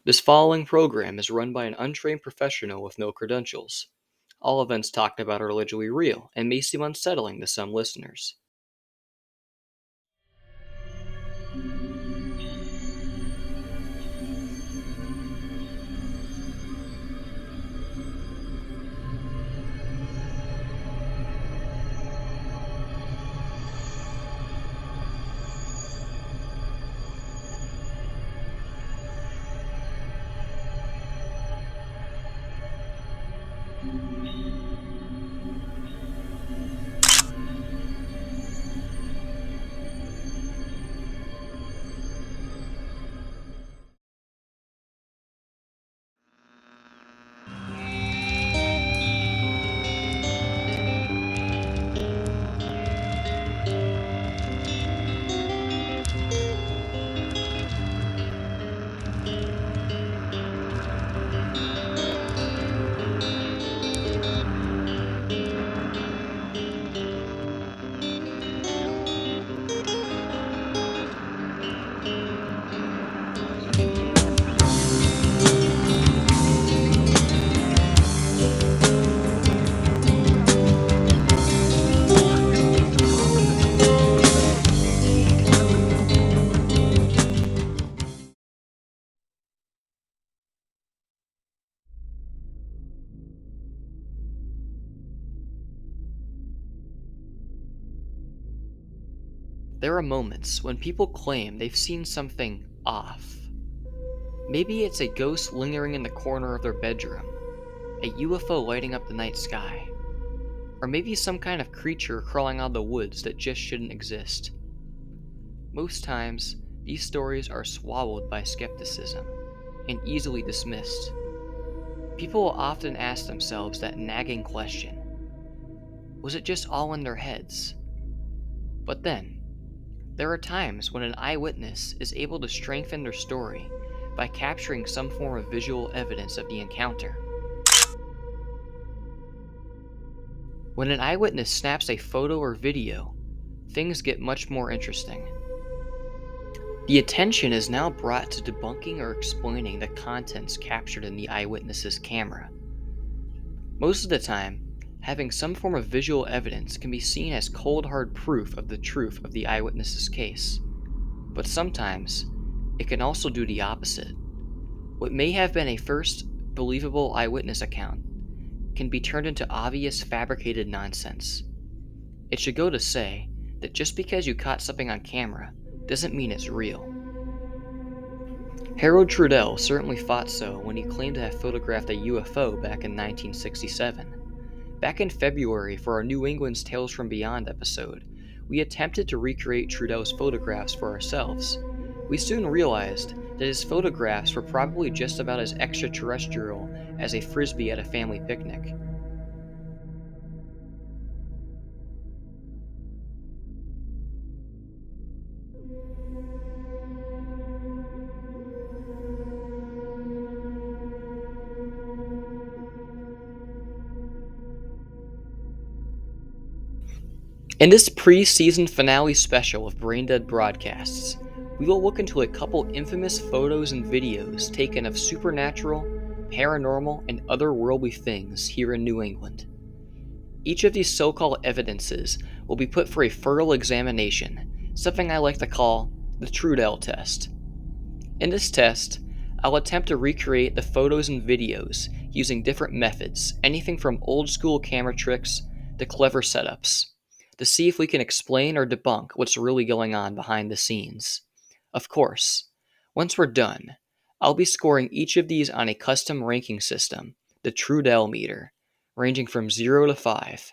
This following program is run by an untrained professional with no credentials. All events talked about are allegedly real and may seem unsettling to some listeners. There are moments when people claim they've seen something off. Maybe it's a ghost lingering in the corner of their bedroom, a UFO lighting up the night sky, or maybe some kind of creature crawling out of the woods that just shouldn't exist. Most times, these stories are swallowed by skepticism and easily dismissed. People will often ask themselves that nagging question: was it just all in their heads? But then, there are times when an eyewitness is able to strengthen their story by capturing some form of visual evidence of the encounter. When an eyewitness snaps a photo or video, things get much more interesting. The attention is now brought to debunking or explaining the contents captured in the eyewitness's camera. Most of the time, having some form of visual evidence can be seen as cold hard proof of the truth of the eyewitness's case. But sometimes, it can also do the opposite. What may have been a first believable eyewitness account can be turned into obvious fabricated nonsense. It should go to say that just because you caught something on camera doesn't mean it's real. Harold Trudell certainly thought so when he claimed to have photographed a UFO back in 1967. Back in February for our New England's Tales from Beyond episode, we attempted to recreate Trudell's photographs for ourselves. We soon realized that his photographs were probably just about as extraterrestrial as a frisbee at a family picnic. In this pre-season finale special of Braindead Broadcasts, we will look into a couple infamous photos and videos taken of supernatural, paranormal, and otherworldly things here in New England. Each of these so-called evidences will be put for a thorough examination, something I like to call the Trudell test. In this test, I'll attempt to recreate the photos and videos using different methods, anything from old-school camera tricks to clever setups, to see if we can explain or debunk what's really going on behind the scenes. Of course, once we're done, I'll be scoring each of these on a custom ranking system, the Trudell meter, ranging from 0 to 5.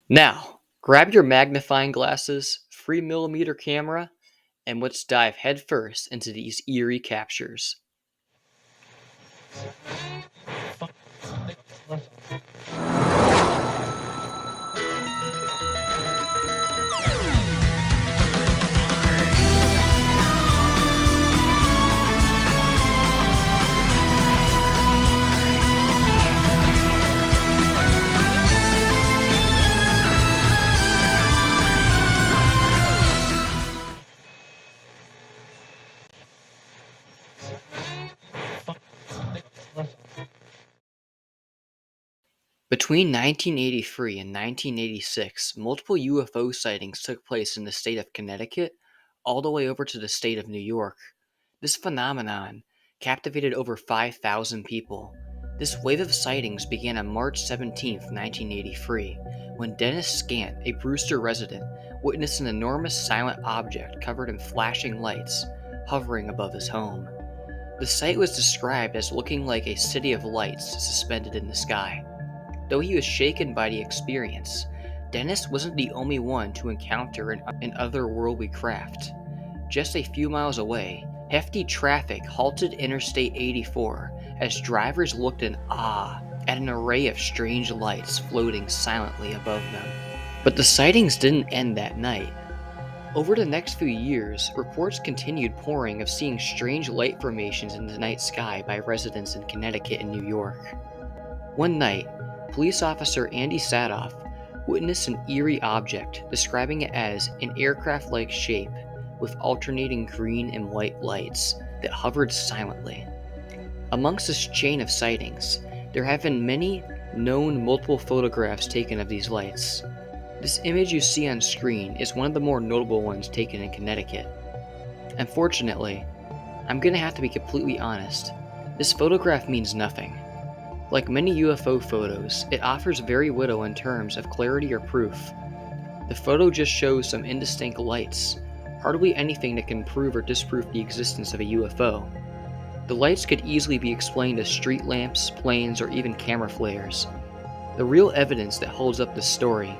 Now, grab your magnifying glasses, 3mm camera, and let's dive headfirst into these eerie captures. Between 1983 and 1986, multiple UFO sightings took place in the state of Connecticut, all the way over to the state of New York. This phenomenon captivated over 5,000 people. This wave of sightings began on March 17, 1983, when Dennis Scant, a Brewster resident, witnessed an enormous silent object covered in flashing lights hovering above his home. The sight was described as looking like a city of lights suspended in the sky. Though he was shaken by the experience, Dennis wasn't the only one to encounter an otherworldly craft. Just a few miles away, hefty traffic halted Interstate 84 as drivers looked in awe at an array of strange lights floating silently above them. But the sightings didn't end that night. Over the next few years, reports continued pouring of seeing strange light formations in the night sky by residents in Connecticut and New York. One night, police officer Andy Sadoff witnessed an eerie object, describing it as an aircraft-like shape with alternating green and white lights that hovered silently. Amongst this chain of sightings, there have been many known multiple photographs taken of these lights. This image you see on screen is one of the more notable ones taken in Connecticut. Unfortunately, I'm gonna have to be completely honest, this photograph means nothing. Like many UFO photos, it offers very little in terms of clarity or proof. The photo just shows some indistinct lights, hardly anything that can prove or disprove the existence of a UFO. The lights could easily be explained as street lamps, planes, or even camera flares. The real evidence that holds up this story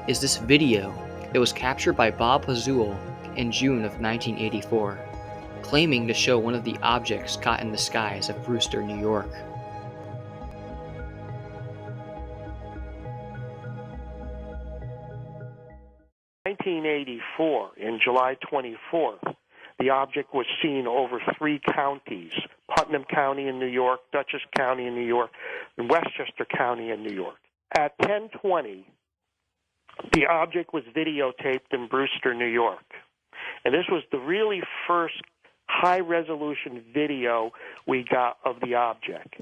is this video that was captured by Bob Hazul in June of 1984, claiming to show one of the objects caught in the skies of Brewster, New York. 1984, in July 24th, the object was seen over 3 counties, Putnam County in New York, Dutchess County in New York, and Westchester County in New York. At 10:20, the object was videotaped in Brewster, New York. And this was the really first high-resolution video we got of the object.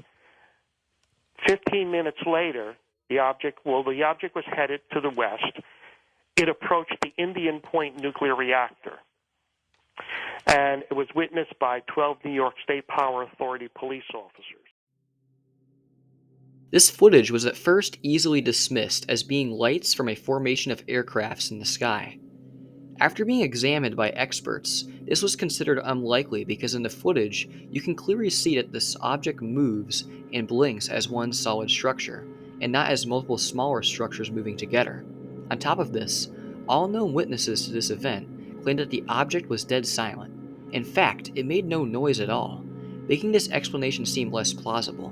15 minutes later, the object was headed to the west. It approached the Indian Point nuclear reactor, and it was witnessed by 12 New York State Power Authority police officers. This footage was at first easily dismissed as being lights from a formation of aircrafts in the sky. After being examined by experts, this was considered unlikely because in the footage, you can clearly see that this object moves and blinks as one solid structure, and not as multiple smaller structures moving together. On top of this, all known witnesses to this event claimed that the object was dead silent. In fact, it made no noise at all, making this explanation seem less plausible.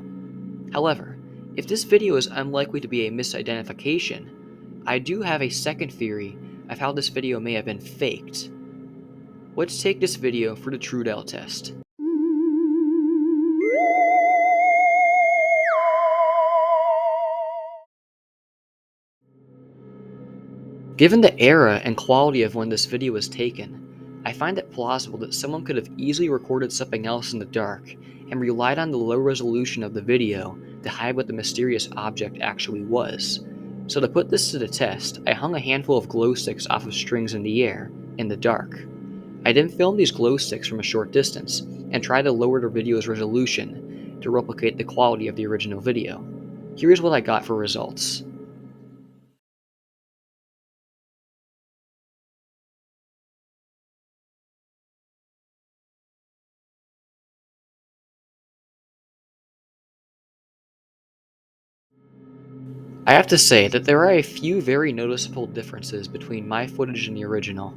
However, if this video is unlikely to be a misidentification, I do have a second theory of how this video may have been faked. Let's take this video for the Trudell test. Given the era and quality of when this video was taken, I find it plausible that someone could have easily recorded something else in the dark and relied on the low resolution of the video to hide what the mysterious object actually was. So to put this to the test, I hung a handful of glow sticks off of strings in the air, in the dark. I then filmed these glow sticks from a short distance and tried to lower the video's resolution to replicate the quality of the original video. Here's what I got for results. I have to say that there are a few very noticeable differences between my footage and the original.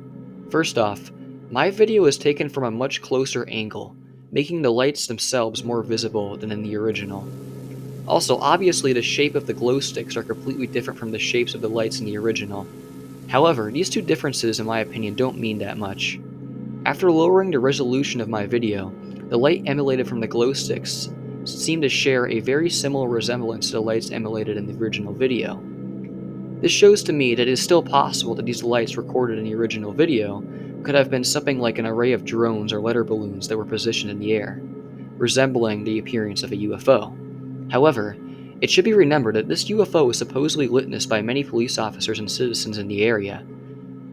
First off, my video is taken from a much closer angle, making the lights themselves more visible than in the original. Also, obviously the shape of the glow sticks are completely different from the shapes of the lights in the original. However, these two differences in my opinion don't mean that much. After lowering the resolution of my video, the light emulated from the glow sticks seem to share a very similar resemblance to the lights emulated in the original video. This shows to me that it is still possible that these lights recorded in the original video could have been something like an array of drones or weather balloons that were positioned in the air, resembling the appearance of a UFO. However, It should be remembered that this UFO was supposedly witnessed by many police officers and citizens in the area.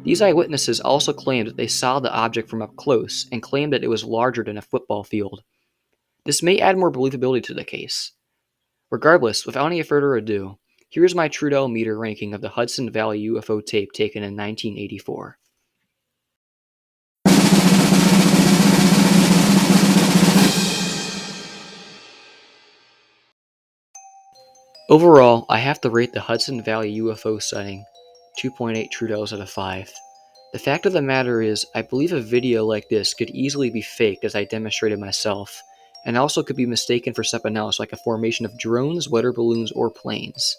These eyewitnesses also claimed that they saw the object from up close and claimed that it was larger than a football field. This may add more believability to the case. Regardless, without any further ado, here's my Trudell meter ranking of the Hudson Valley UFO tape taken in 1984. Overall, I have to rate the Hudson Valley UFO sighting 2.8 Trudells out of 5. The fact of the matter is, I believe a video like this could easily be faked as I demonstrated myself, and also could be mistaken for something else like a formation of drones, weather balloons, or planes.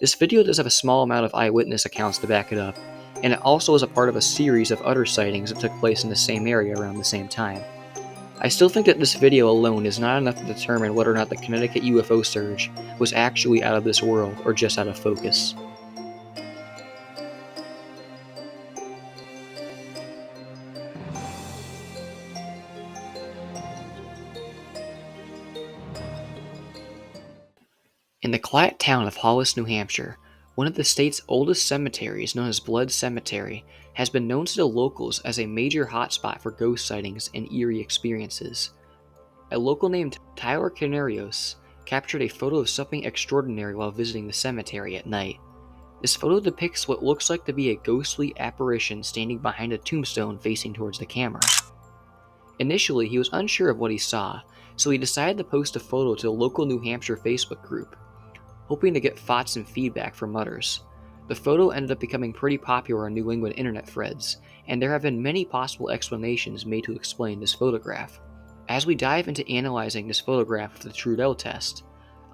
This video does have a small amount of eyewitness accounts to back it up, and it also is a part of a series of other sightings that took place in the same area around the same time. I still think that this video alone is not enough to determine whether or not the Connecticut UFO surge was actually out of this world or just out of focus. In the quiet town of Hollis, New Hampshire, one of the state's oldest cemeteries, known as Blood Cemetery, has been known to the locals as a major hotspot for ghost sightings and eerie experiences. A local named Tyler Canarios captured a photo of something extraordinary while visiting the cemetery at night. This photo depicts what looks like to be a ghostly apparition standing behind a tombstone facing towards the camera. Initially, he was unsure of what he saw, so he decided to post a photo to the local New Hampshire Facebook group, hoping to get thoughts and feedback from others. The photo ended up becoming pretty popular on New England internet threads, and there have been many possible explanations made to explain this photograph. As we dive into analyzing this photograph of the Trudell test,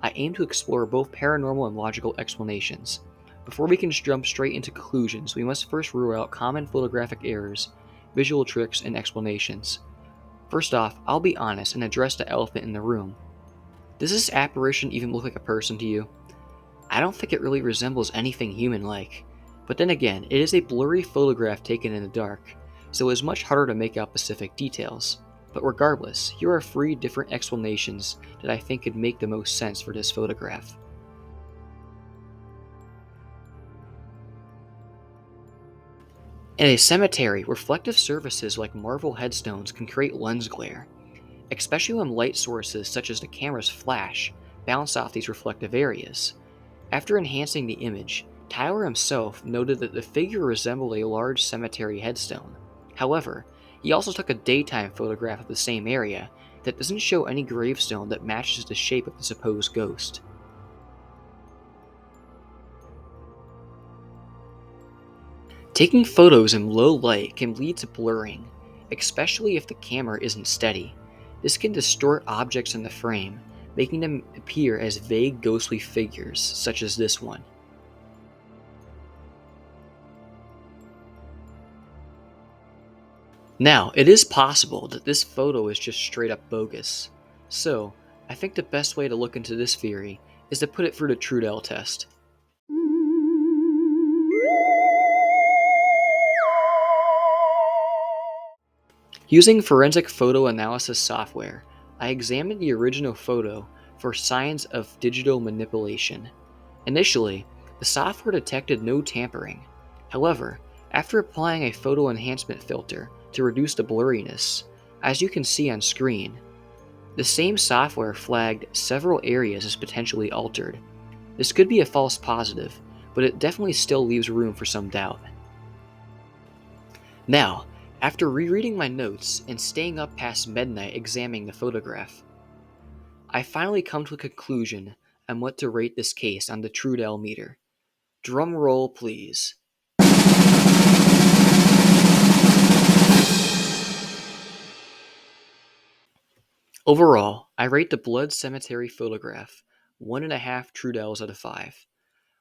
I aim to explore both paranormal and logical explanations. Before we can jump straight into conclusions, we must first rule out common photographic errors, visual tricks, and explanations. First off, I'll be honest and address the elephant in the room. Does this apparition even look like a person to you? I don't think it really resembles anything human-like. But then again, it is a blurry photograph taken in the dark, so it is much harder to make out specific details. But regardless, here are 3 different explanations that I think could make the most sense for this photograph. In a cemetery, reflective surfaces like marble headstones can create lens glare, especially when light sources such as the camera's flash bounce off these reflective areas. After enhancing the image, Tyler himself noted that the figure resembled a large cemetery headstone. However, he also took a daytime photograph of the same area that doesn't show any gravestone that matches the shape of the supposed ghost. Taking photos in low light can lead to blurring, especially if the camera isn't steady. This can distort objects in the frame, making them appear as vague ghostly figures, such as this one. Now, it is possible that this photo is just straight up bogus. So, I think the best way to look into this theory is to put it through the Trudell test. Using forensic photo analysis software, I examined the original photo for signs of digital manipulation. Initially, the software detected no tampering. However, after applying a photo enhancement filter to reduce the blurriness, as you can see on screen, the same software flagged several areas as potentially altered. This could be a false positive, but it definitely still leaves room for some doubt. Now, after rereading my notes and staying up past midnight examining the photograph, I finally come to a conclusion on what to rate this case on the Trudell meter. Drum roll, please. Overall, I rate the Blood Cemetery photograph 1.5 Trudells out of 5.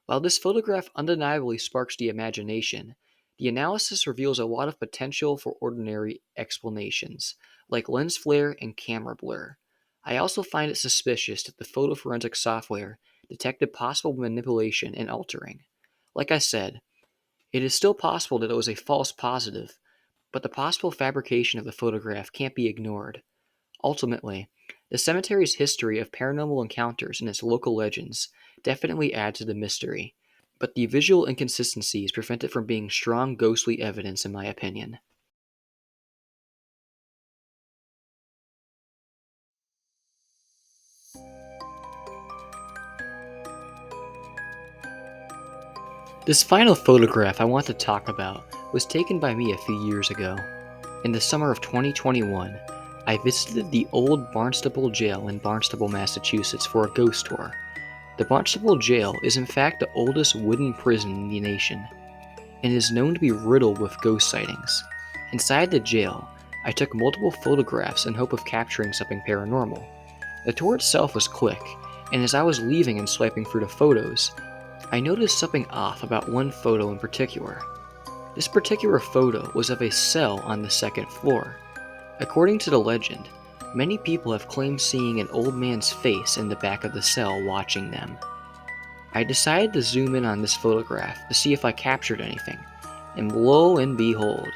While this photograph undeniably sparks the imagination, the analysis reveals a lot of potential for ordinary explanations, like lens flare and camera blur. I also find it suspicious that the photo forensic software detected possible manipulation and altering. Like I said, it is still possible that it was a false positive, but the possible fabrication of the photograph can't be ignored. Ultimately, The cemetery's history of paranormal encounters and its local legends definitely add to the mystery, but the visual inconsistencies prevent it from being strong ghostly evidence in my opinion. This final photograph I want to talk about was taken by me a few years ago. In the summer of 2021, I visited the old Barnstable Jail in Barnstable, Massachusetts for a ghost tour. The Barnstable Jail is in fact the oldest wooden prison in the nation, and is known to be riddled with ghost sightings. Inside the jail, I took multiple photographs in hope of capturing something paranormal. The tour itself was quick, and as I was leaving and swiping through the photos, I noticed something off about one photo in particular. This particular photo was of a cell on the second floor. According to the legend, many people have claimed seeing an old man's face in the back of the cell watching them. I decided to zoom in on this photograph to see if I captured anything, and lo and behold,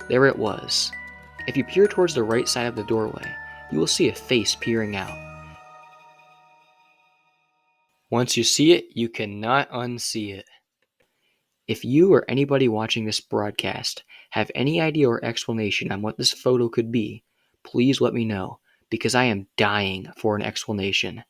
there it was. If you peer towards the right side of the doorway, you will see a face peering out. Once you see it, you cannot unsee it. If you or anybody watching this broadcast have any idea or explanation on what this photo could be, please let me know, because I am dying for an explanation.